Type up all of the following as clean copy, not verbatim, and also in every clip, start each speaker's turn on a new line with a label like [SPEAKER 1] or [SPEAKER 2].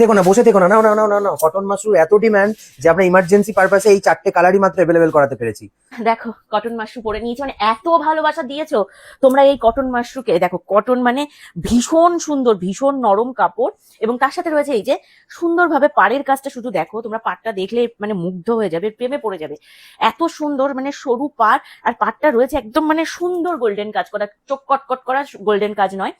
[SPEAKER 1] থেকো না, বসে থেকো না, নাও নাও নাও নাও নাও। কটন মাশরুম এত ডিমান্ড যে আমরা ইমার্জেন্সি পারপাসে এই 4টে কালারই মাত্র অ্যাভেলেবেল করাতে পেরেছি।
[SPEAKER 2] দেখো কটন মাশরু পরে নিয়েছি, মানে এত ভালোবাসা দিয়েছো তোমরা এই কটন মাশরুকে। দেখো কটন মানে ভীষণ সুন্দর, ভীষণ নরম কাপড়, এবং তার সাথে রয়েছে এই যে সুন্দরভাবে পাড়ের কাজটা। শুধু দেখো, তোমরা পাড়টা দেখলে মানে মুগ্ধ হয়ে যাবে, প্রেমে পড়ে যাবে। এত সুন্দর মানে সরু পাড়, আর পাড়টা রয়েছে একদম মানে সুন্দর গোল্ডেন কাজ করা, চোখ কটকট করা গোল্ডেন কাজ নয়।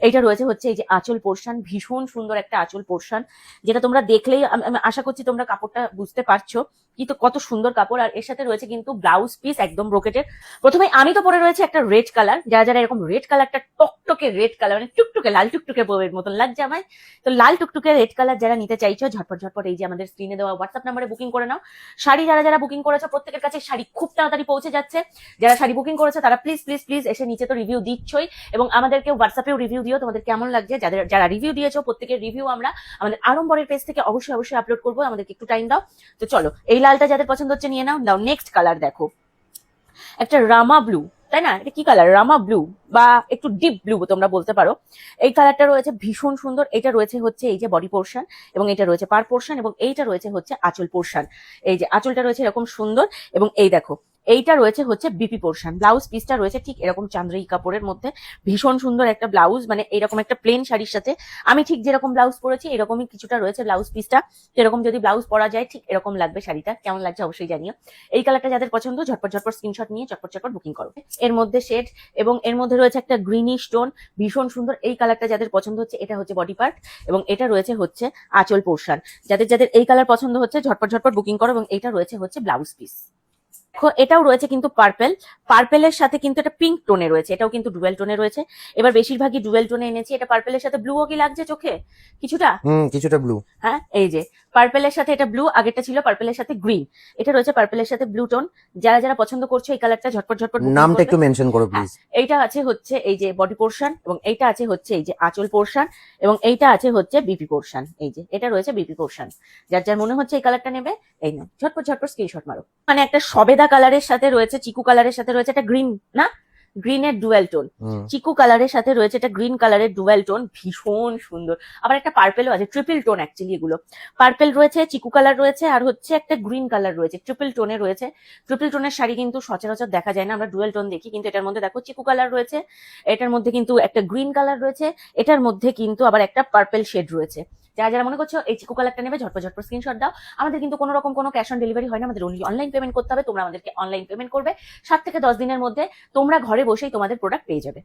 [SPEAKER 2] এইটা রয়েছে হচ্ছে এই যে আঁচল পোর্শন, ভীষণ সুন্দর একটা আঁচল পোর্শন, যেটা তোমরা দেখলেই আমি আশা করছি তোমরা কাপড়টা বুঝতে পারছো কিন্তু কত সুন্দর কাপড়। আর এর সাথে রয়েছে কিন্তু ব্লাউজ পিস একদম ব্রোকেটের। প্রথমে আমি তো পরে রয়েছে একটা রেড কালার, যারা যারা এরকম রেড কালারটা টকটকে রেড কালার মানে টুকটুকে লাল টুকটুকে বউয়ের মতন লাগছে আমায়, তো লাল টুকটুকে রেড কালার যারা নিতে চাইছো ঝটপট ঝটপট এই যে আমাদের স্ক্রিনে দেওয়া হোয়াটসঅ্যাপ নাম্বারে বুকিং করে নাও। শাড়ি যারা যারা বুকিং করেছো প্রত্যেকের কাছে শাড়ি খুব তাড়াতাড়ি পৌঁছে যাচ্ছে। যারা শাড়ি বুকিং করেছে তারা প্লিজ প্লিজ প্লিজ এসে নিচে তো রিভিউ দিচ্ছই, এবং আমাদেরকে হোয়াটসঅ্যাপেও রিভিউ দিও তোমাদের কেমন লাগছে। যাদের যারা রিভিউ দিয়েছো প্রত্যেকের রিভিউ আমরা আমাদের আড়ম্বরের পেজ থেকে অবশ্যই অবশ্যই আপলোড করবো, আমাদেরকে একটু টাইম দাও। তো চলো, এই লালটা যাদের পছন্দ হচ্ছে নিয়ে নাও। দাও নেক্সট কালার দেখো, একটা রামা ব্লু, তাই না? এটা কি কালার? রামা ব্লু বা একটু ডিপ ব্লু তোমরা বলতে পারো। এই কালারটা রয়েছে ভীষণ সুন্দর। এটা রয়েছে হচ্ছে এই যে বডি পোর্শন, এবং এটা রয়েছে পার পোর্শন, এবং এইটা রয়েছে হচ্ছে আঁচল পোর্শন। এই যে আঁচলটা রয়েছে এরকম সুন্দর, এবং এই দেখো এইটা রয়েছে হচ্ছে বিপি পোর্শন। ব্লাউজ পিসটা রয়েছে ঠিক এরকম চান্দ্রী কাপড়ের মধ্যে, ভীষণ সুন্দর একটা ব্লাউজ, মানে এরকম একটা প্লেন শাড়ির সাথে আমি ঠিক যেরকম ব্লাউজ পরেছি এরকমই কিছুটা রয়েছে ব্লাউজ পিসটা। এরকম যদি ব্লাউজ পরা যায় ঠিক এরকম লাগবে শাড়িটা। কেমন লাগছে অবশ্যই জানিও। এই কালারটা যাদের পছন্দ ঝটপট ঝটপট স্ক্রিনশট নিয়ে চটপট চটপট বুকিং করো। এর মধ্যে শেড, এবং এর মধ্যে রয়েছে একটা গ্রিনিশ টোন, ভীষণ সুন্দর। এই কালারটা যাদের পছন্দ হচ্ছে এটা হচ্ছে বডি পার্ট, এবং এটা রয়েছে হচ্ছে আঁচল পোর্শন। যাদের যাদের এই কালার পছন্দ হচ্ছে ঝটপট ঝটপট বুকিং করো, এবং এটা রয়েছে হচ্ছে ব্লাউজ পিস। দেখো এটাও রয়েছে কিন্তু পার্পেল, পার্পেলের সাথে কিন্তু এটা পিঙ্ক টোনে রয়েছে, এটাও কিন্তু ডুয়েল টোনে রয়েছে। এবার বেশিরভাগই ডুয়েল টোনে এনেছি। এটা পার্পেলের সাথে ব্লুও কি লাগছে চোখে কিছুটা?
[SPEAKER 1] কিছুটা ব্লু।
[SPEAKER 2] হ্যাঁ, এই যে পার্পেলের সাথে এটা ব্লু, আগেরটা ছিল পার্পেলের সাথে গ্রিন, এটা রয়েছে পার্পেলের সাথে ব্লু টোন। যারা যারা পছন্দ করছো এই কালারটা ঝটপট ঝটপট
[SPEAKER 1] নামটা একটু মেনশন করো প্লিজ।
[SPEAKER 2] এইটা আছে হচ্ছে এই যে বডি পোর্শন, এবং এইটা আছে হচ্ছে এই যে আঁচল পোর্শন, এবং এইটা আছে হচ্ছে বিপি পোর্শন। এই যে এটা রয়েছে বিপি পোর্শন। যার যার মনে হচ্ছে এই কালারটা নেবে এই নাও, ঝটপট ঝটপট স্ক্রিনশট মারো। মানে একটা সবেদা কালারের সাথে রয়েছে চিকু কালারের সাথে রয়েছে একটা গ্রিন, না গ্রিনের ডুয়েল টোন, চিকু কালারের সাথে রয়েছে একটা গ্রিন কালারের ডুয়েল টোন, ভীষণ সুন্দর। আবার একটা পার্পেলও আছে, ট্রিপল টোন অ্যাকচুয়ালি এগুলো। পার্পেল রয়েছে, চিকু কালার রয়েছে, আর হচ্ছে একটা গ্রিন কালার রয়েছে, ট্রিপল টোনে রয়েছে। ট্রিপল টোনের শাড়ি কিন্তু সচরাচর দেখা যায় না, আমরা ডুয়েল টোন দেখি, কিন্তু এটার মধ্যে দেখো চিকু কালার রয়েছে, এটার মধ্যে কিন্তু একটা গ্রিন কালার রয়েছে, এটার মধ্যে কিন্তু আবার একটা পার্পেল শেড রয়েছে। যারা যারা মনে করছো এই চিকু কালারটা নেবে ঝটপট ঝটপট স্ক্রিনশট দাও। আমাদের কিন্তু কোনো রকম কোনো ক্যাশ অন ডেলিভারি হয় না, আমাদের অনলি অনলাইন পেমেন্ট করতে হবে। তোমরা আমাদেরকে অনলাইন পেমেন্ট করবে, 7 থেকে 10 দিনের মধ্যে তোমরা ঘরে বসেই তোমাদের প্রোডাক্ট পেয়ে যাবে।